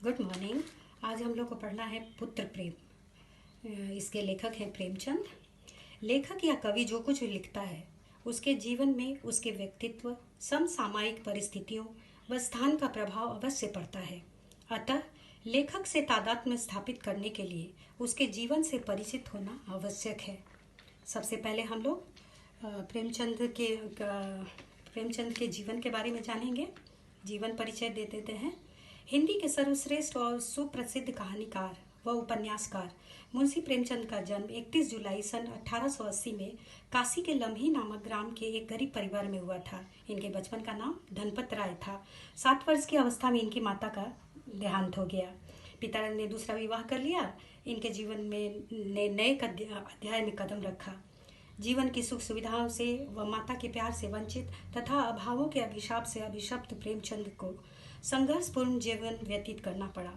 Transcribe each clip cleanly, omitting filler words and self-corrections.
Good morning. आज हम लोग को पढ़ना है पुत्र प्रेम। इसके लेखक हैं प्रेमचंद। लेखक या कवि जो कुछ भी लिखता है उसके जीवन में उसके व्यक्तित्व, समसामयिक परिस्थितियों व स्थान का प्रभाव अवश्य पड़ता है। अतः लेखक से तादात्म्य स्थापित करने के लिए उसके जीवन से परिचित होना आवश्यक है। सबसे पहले हम लोग प्रेमचंद के जीवन के बारे में जानेंगे। जीवन परिचय दे देते हैं। हिंदी के सर्वश्रेष्ठ और सुप्रसिद्ध कहानीकार व उपन्यासकार मुंशी प्रेमचंद का जन्म 31 जुलाई सन 1880 में काशी के लम्ही नामक ग्राम के एक गरीब परिवार में हुआ था। इनके बचपन का नाम धनपत राय था। 7 वर्ष की अवस्था में इनकी माता का देहांत हो गया। पिता ने दूसरा विवाह कर लिया। इनके जीवन में नए अध्याय में कदम रखा। जीवन की सुख सुविधाओं से व माता के प्यार से वंचित तथा अभावों के अभिशाप से अभिशप्त प्रेमचंद को संघर्षपूर्ण जीवन व्यतीत करना पड़ा।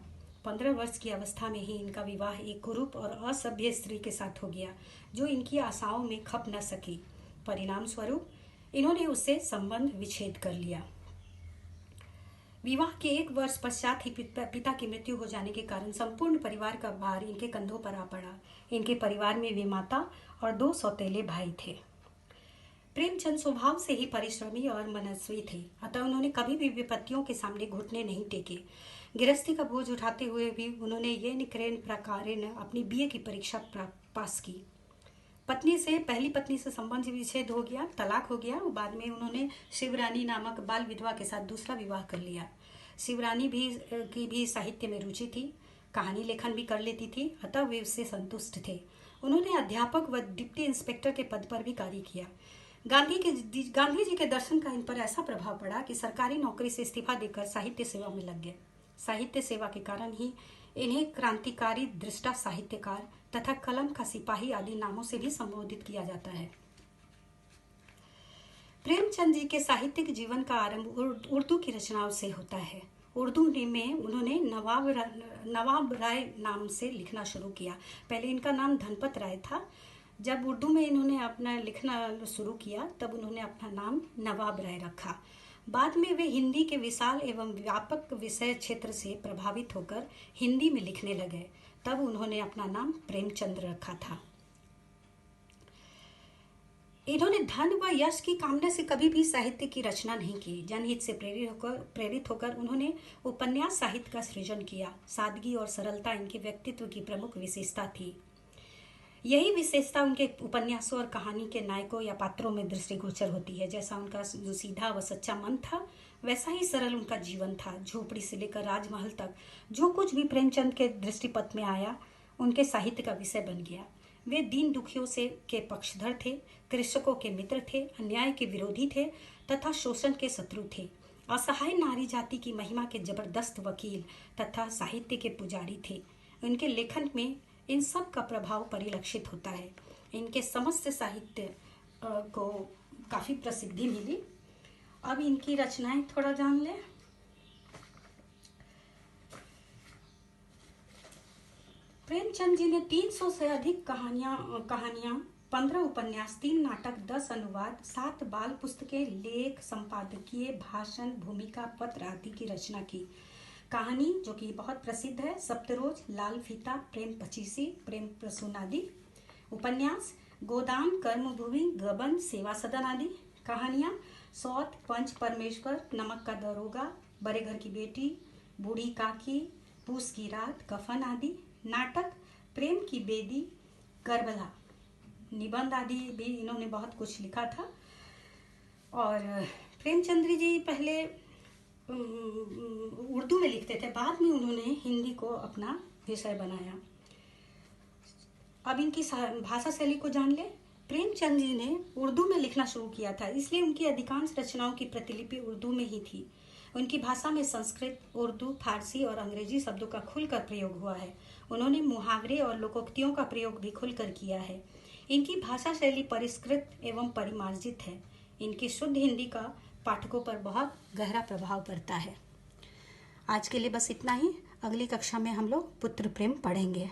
15 वर्ष की अवस्था में ही इनका विवाह एक कुरूप और असभ्य स्त्री के साथ हो गया जो इनकी आशाओं में खप न सकी। परिणाम स्वरूप इन्होंने उससे संबंध विच्छेद कर लिया। विवाह के 1 वर्ष पश्चात ही पिता की मृत्यु हो जाने के कारण संपूर्ण परिवार का भार इनके कंधों पर आ पड़ा। इनके परिवार में वे माता और 2 सौतेले भाई थे। प्रेमचंद स्वभाव से ही परिश्रमी और मनस्वी थे, अतः उन्होंने कभी भी विपत्तियों के सामने घुटने नहीं टेके। गृहस्थी का बोझ उठाते हुए भी उन्होंने ये निकरेन प्रकारेण अपनी बीए की परीक्षा पास की। पहली पत्नी से संबंध विच्छेद हो गया, तलाक हो गया। बाद में उन्होंने शिवरानी नामक बाल विधवा के साथ दूसरा विवाह कर लिया। शिवरानी की भी साहित्य में रुचि थी, कहानी लेखन भी कर लेती थी, अतः वे उससे संतुष्ट थे। उन्होंने अध्यापक व डिप्टी इंस्पेक्टर के पद पर भी कार्य किया। गांधी जी के दर्शन का इन पर ऐसा प्रभाव पड़ा कि सरकारी नौकरी से इस्तीफा देकर साहित्य सेवा में लग गए। साहित्य सेवा के कारण ही इन्हें क्रांतिकारी, दृष्टा साहित्यकार तथा कलम का सिपाही आदि नामों से भी संबोधित किया जाता है। प्रेमचंद जी के साहित्यिक जीवन का आरंभ उर्दू की रचनाओं से होता है। उर्दू में उन्होंने नवाब राय नाम से लिखना शुरू किया। पहले इनका नाम धनपत राय था। जब उर्दू में इन्होंने अपना लिखना शुरू किया तब उन्होंने अपना नाम नवाब राय रखा। बाद में वे हिंदी के विशाल एवं व्यापक विषय क्षेत्र से प्रभावित होकर हिंदी में लिखने लगे। तब उन्होंने अपना नाम प्रेमचंद रखा था। इन्होंने धन व यश की कामना से कभी भी साहित्य की रचना नहीं की। जनहित से प्रेरित होकर उन्होंने उपन्यास साहित्य का सृजन किया। सादगी और सरलता इनके व्यक्तित्व की प्रमुख विशेषता थी। यही विशेषता उनके उपन्यासों और कहानी के नायकों या पात्रों में दृष्टिगोचर होती है। जैसा उनका जो सीधा व सच्चा मन था, वैसा ही सरल उनका जीवन था। झोपड़ी से लेकर राजमहल तक जो कुछ भी प्रेमचंद के दृष्टिपथ में आया उनके साहित्य का विषय बन गया। वे दीन दुखियों के पक्षधर थे, कृषकों के मित्र थे, अन्याय के विरोधी थे तथा शोषण के शत्रु थे। असहाय नारी जाति की महिमा के जबरदस्त वकील तथा साहित्य के पुजारी थे। उनके लेखन में इन सब का प्रभाव परिलक्षित होता है। इनके समस्त साहित्य को काफ़ी प्रसिद्धि मिली। अब इनकी रचनाएं थोड़ा जान लें। प्रेमचंद जी ने 300 से अधिक कहानियां, 15 उपन्यास, 3 नाटक, 10 अनुवाद, 7 बाल पुस्तकें, लेख, संपादकीय, भाषण, भूमिका, पत्र आदि की रचना की। कहानी जो कि बहुत प्रसिद्ध है, सप्तरोज, लाल फीता, प्रेम पचीसी, प्रेम प्रसून आदि। उपन्यास गोदान, कर्मभूमि, गबन, सेवा सदन आदि। कहानियाँ सौत, पंच परमेश्वर, नमक का दरोगा, बड़े घर की बेटी, बूढ़ी काकी, पूस की रात, कफन आदि। नाटक प्रेम की बेदी, करबला। निबंध आदि भी इन्होंने बहुत कुछ लिखा था। और प्रेमचंद्र जी पहले उर्दू में लिखते थे, बाद में उन्होंने हिंदी को अपना विषय बनाया। अब इनकी भाषा शैली को जान ले। प्रेमचंद जी ने उर्दू में लिखना शुरू किया था, इसलिए उनकी अधिकांश रचनाओं की प्रतिलिपि उर्दू में ही थी। उनकी भाषा में संस्कृत, उर्दू, फारसी और अंग्रेजी शब्दों का खुलकर प्रयोग हुआ है। उन्होंने मुहावरे और लोकोक्तियों का प्रयोग भी खुलकर किया है। इनकी भाषा शैली परिष्कृत एवं परिमार्जित है। इनकी शुद्ध हिंदी का पाठकों पर बहुत गहरा प्रभाव पड़ता है। आज के लिए बस इतना ही। अगली कक्षा में हम लोग पुत्र प्रेम पढ़ेंगे।